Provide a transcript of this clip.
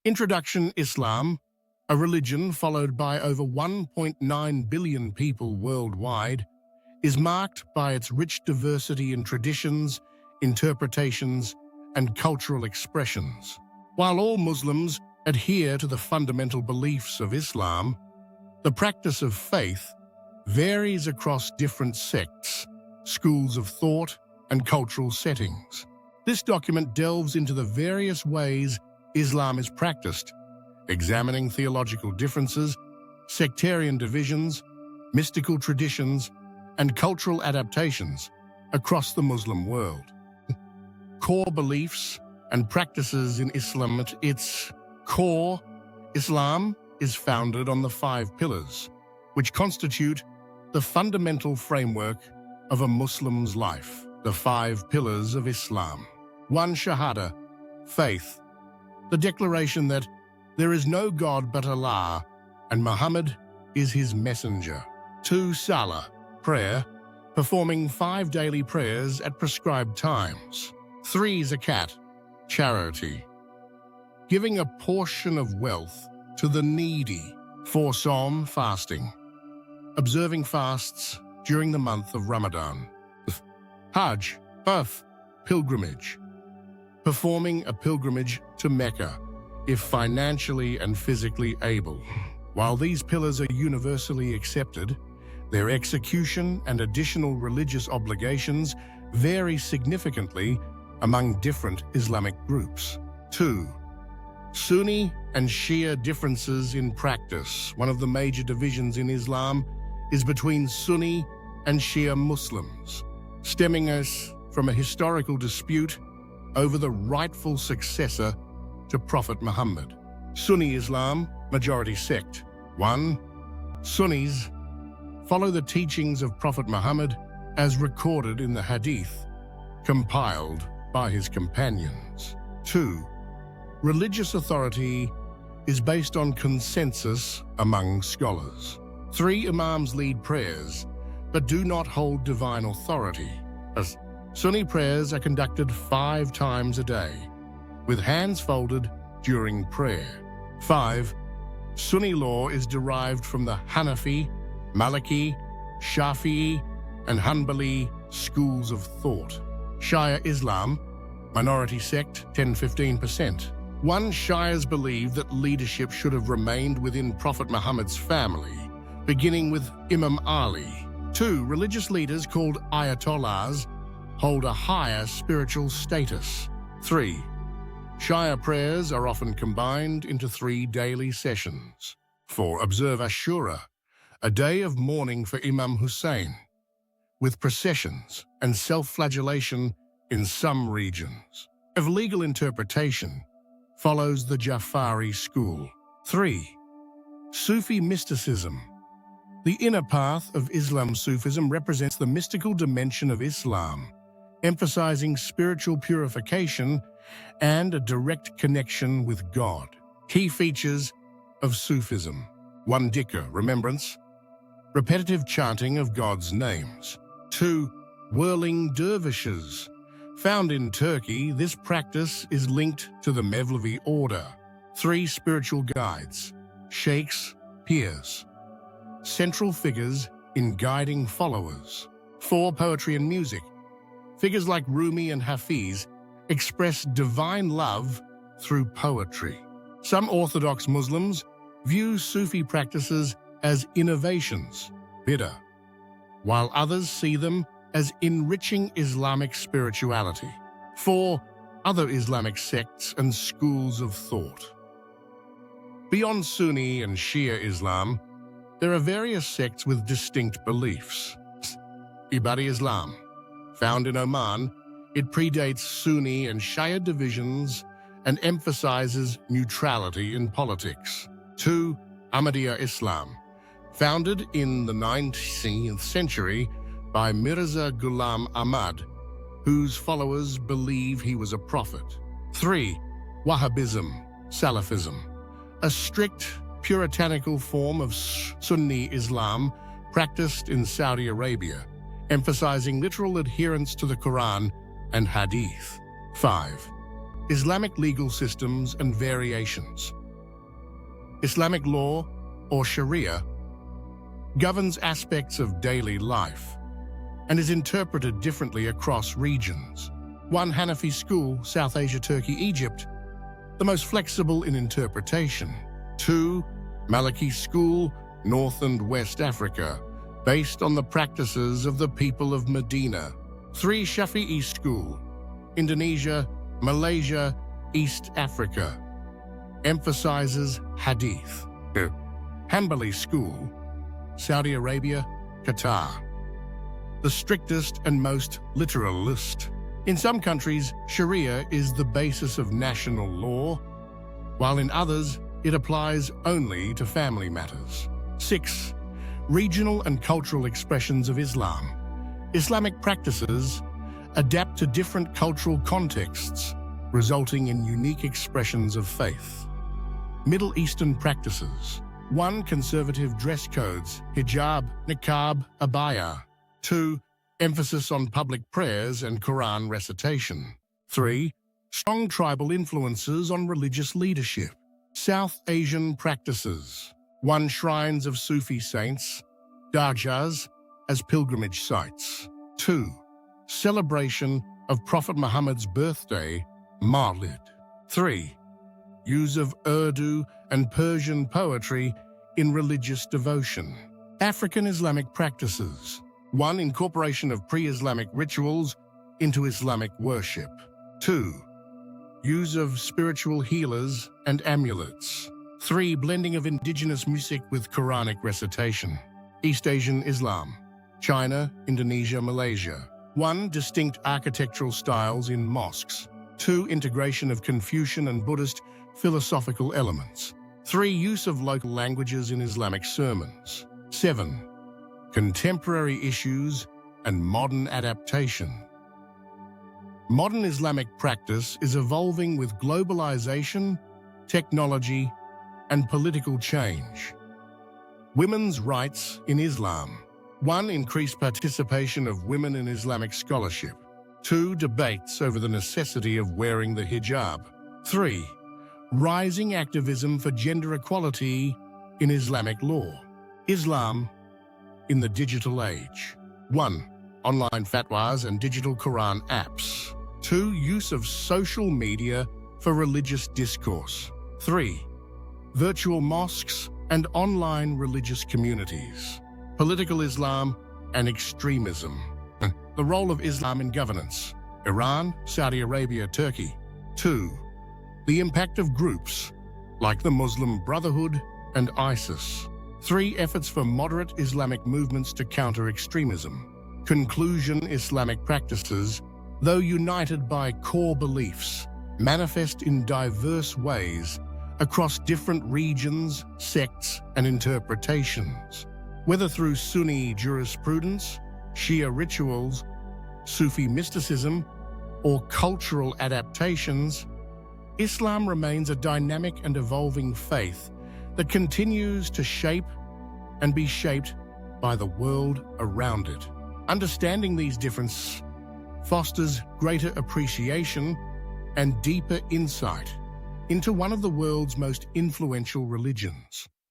Introduction: Islam, a religion followed by over 1.9 billion people worldwide, is marked by its rich diversity in traditions, interpretations, and cultural expressions. While all Muslims adhere to the fundamental beliefs of Islam, the practice of faith varies across different sects, schools of thought, and cultural settings. This document delves into the various ways Islam is practiced, examining theological differences, sectarian divisions, mystical traditions, and cultural adaptations across the Muslim world. Core beliefs and practices in Islam. At its core, Islam is founded on the 5 pillars, which constitute the fundamental framework of a Muslim's life. The 5 pillars of Islam. 1. Shahada, faith. The declaration that there is no God but Allah and Muhammad is his messenger. 2. Salah, prayer, performing 5 daily prayers at prescribed times. 3. Zakat, charity, giving a portion of wealth to the needy. 4. Sawm, fasting, observing fasts during the month of Ramadan. Hajj, pilgrimage, performing a pilgrimage to Mecca if financially and physically able. While these pillars are universally accepted, their execution and additional religious obligations vary significantly among different Islamic groups. 2. Sunni and Shia differences in practice. One of the major divisions in Islam is between Sunni and Shia Muslims, stemming us from a historical dispute over the rightful successor to Prophet Muhammad. Sunni Islam, majority sect. 1. Sunnis follow the teachings of Prophet Muhammad as recorded in the Hadith, compiled by his companions. 2. Religious authority is based on consensus among scholars. 3. Imams lead prayers, but do not hold divine authority. As Sunni prayers are conducted 5 times a day, with hands folded during prayer. 5. Sunni law is derived from the Hanafi, Maliki, Shafi'i, and Hanbali schools of thought. Shia Islam, minority sect, 10-15%. 1. Shias believe that leadership should have remained within Prophet Muhammad's family, beginning with Imam Ali. 2. Religious leaders called Ayatollahs hold a higher spiritual status. 3. Shia prayers are often combined into 3 daily sessions. 4. Observe Ashura, a day of mourning for Imam Hussein, with processions and self-flagellation in some regions. Of legal interpretation follows the Jafari school. 3. Sufi mysticism. The inner path of Islam. Sufism represents the mystical dimension of Islam, emphasizing spiritual purification and a direct connection with God. Key features of Sufism. 1. Dhikr, remembrance, repetitive chanting of God's names. 2. Whirling dervishes. Found in Turkey, this practice is linked to the Mevlevi order. 3. Spiritual guides, sheikhs, pirs, central figures in guiding followers. 4. Poetry and music. Figures like Rumi and Hafiz express divine love through poetry. Some Orthodox Muslims view Sufi practices as innovations, bid'ah, while others see them as enriching Islamic spirituality. 4. Other Islamic sects and schools of thought. Beyond Sunni and Shia Islam, there are various sects with distinct beliefs. Ibadi Islam. Found in Oman, it predates Sunni and Shia divisions and emphasizes neutrality in politics. 2. Ahmadiyya Islam. Founded in the 19th century by Mirza Ghulam Ahmad, whose followers believe he was a prophet. 3. Wahhabism, Salafism. A strict, puritanical form of Sunni Islam practiced in Saudi Arabia, emphasizing literal adherence to the Quran and Hadith. 5. Islamic legal systems and variations. Islamic law, or Sharia, governs aspects of daily life and is interpreted differently across regions. 1. Hanafi school, South Asia, Turkey, Egypt, the most flexible in interpretation. 2. Maliki school, North and West Africa, based on the practices of the people of Medina. 3. Shafi'i school, Indonesia, Malaysia, East Africa, emphasizes hadith. 2. Hanbali school, Saudi Arabia, Qatar, the strictest and most literalist. In some countries, Sharia is the basis of national law, while in others, it applies only to family matters. 6. Regional and cultural expressions of Islam. Islamic practices adapt to different cultural contexts, resulting in unique expressions of faith. Middle Eastern practices. 1. Conservative dress codes, hijab, niqab, abaya. 2. Emphasis on public prayers and Quran recitation. 3. Strong tribal influences on religious leadership. South Asian practices. 1. Shrines of Sufi saints, dargahs, as pilgrimage sites. 2. Celebration of Prophet Muhammad's birthday, Mawlid. 3. Use of Urdu and Persian poetry in religious devotion. African Islamic practices. 1. Incorporation of pre-Islamic rituals into Islamic worship. 2. Use of spiritual healers and amulets. 3. Blending of indigenous music with Quranic recitation. East Asian Islam. China, Indonesia, Malaysia. 1. Distinct architectural styles in mosques. 2. Integration of Confucian and Buddhist philosophical elements. 3. Use of local languages in Islamic sermons. 7. Contemporary issues and modern adaptation. Modern Islamic practice is evolving with globalization, technology, and political change. Women's rights in Islam. 1. Increased participation of women in Islamic scholarship. 2. Debates over the necessity of wearing the hijab. 3. Rising activism for gender equality in Islamic law. Islam in the digital age. 1. Online fatwas and digital Quran apps. 2. Use of social media for religious discourse. 3. Virtual mosques and online religious communities. Political Islam and extremism. The role of Islam in governance. Iran, Saudi Arabia, Turkey. 2. The impact of groups like the Muslim Brotherhood and ISIS. 3. Efforts for moderate Islamic movements to counter extremism. Conclusion: Islamic practices, though united by core beliefs, manifest in diverse ways across different regions, sects, and interpretations. Whether through Sunni jurisprudence, Shia rituals, Sufi mysticism, or cultural adaptations, Islam remains a dynamic and evolving faith that continues to shape and be shaped by the world around it. Understanding these differences fosters greater appreciation and deeper insight into one of the world's most influential religions.